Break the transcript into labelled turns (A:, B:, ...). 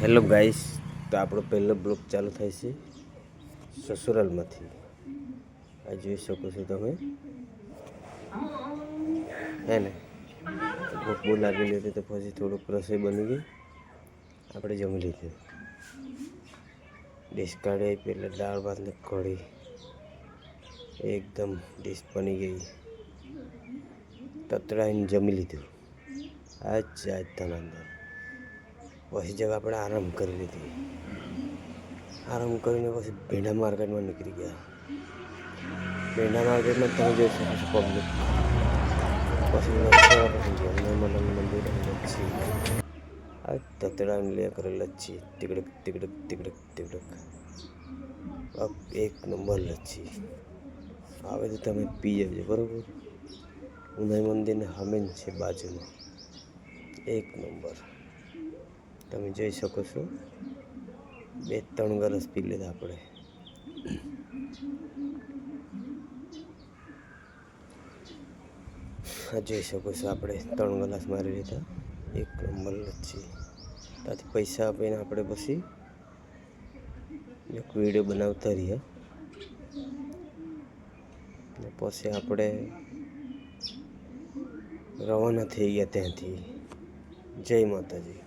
A: Hello guys, તો આપણો પહેલો બ્લોગ ચાલુ થાય છે સસુરાલમાંથી. આ જોઈ શકો છો તમે, હે ને ભૂખ બહુ લાગેલી હતી તો પછી થોડુંક રસોઈ બની ગઈ, આપણે જમી લીધું. ડીશ કાઢી પહેલાં દાળ ભાત ને કઢી, એકદમ ડીશ બની ગઈ. તતડાઈને જમી લીધું. આજ ધનાંદર પછી જગ આપણે આરામ કરી લીધી. આરામ કરીને પછી ભીંડા માર્કેટમાં નીકળી ગયા. ભીંડા માર્કેટમાં તમે જોઈ શકો છો પબ્લિક. પછી હનુમાન મંદિર લચ્છી, આ તતડાઈને લે કરે લચ્છી, તીકડક તીકડક તીકડક તીકડક, એક નંબર લચ્છી આવે તો તમે પી જજો બરાબર. હનુમાન મંદિરને સામે જ છે બાજુમાં, એક નંબર. તમે જોઈ શકો છો, 2-3 ગ્લાસ પી લીધા આપણે. આ જોઈ શકો છો, આપણે 3 ગ્લાસ મારી લીધા. એક નંબર લચ્છી. ત્યાંથી પૈસા આપીને આપણે પછી એક વિડીયો બનાવતા રહ્યા. ને પછી આપણે રવાના થઈ ગયા ત્યાંથી. જય માતાજી.